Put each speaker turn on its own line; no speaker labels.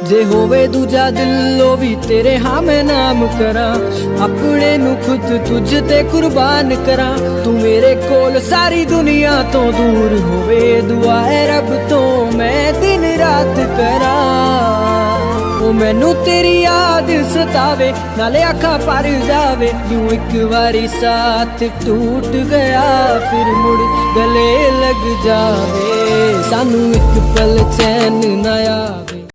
जे होवे दूजा दिल ओ भी तेरे हाँ मैं नाम करा, अपने नू खुद तुझ ते कुर्बान करा। तू मेरे कोल सारी दुनिया तो दूर होवे, दुआ है रब तो मैं दिन रात करा। ओ मैनू तेरी याद सतावे नाले अखा पर जावे, यूं एक बारी साथ टूट गया फिर मुड़ गले लग जावे, सानू एक पल चैन ना आवे।